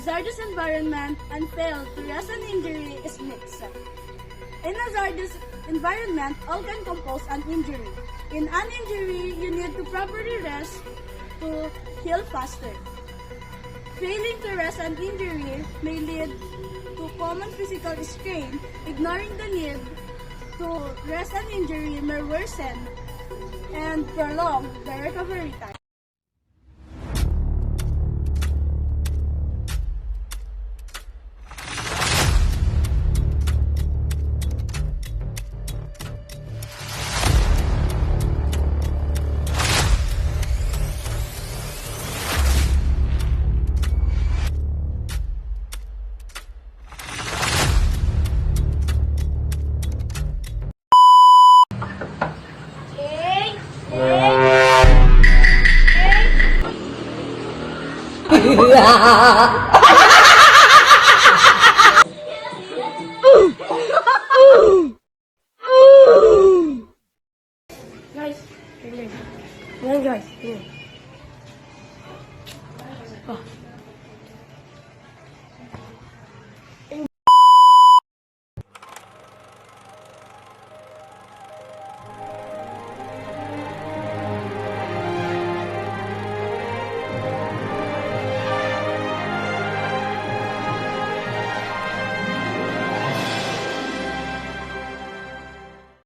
hazardous environment and fail to rest and injury is mixed. In hazardous environment, all can compose an injury. In an injury, you need to properly rest to heal faster. Failing to rest an injury may lead to common physical strain. Ignoring the need to rest an injury may worsen and prolong the recovery time. Guys, tingnan. Yan guys, tingnan. Oh.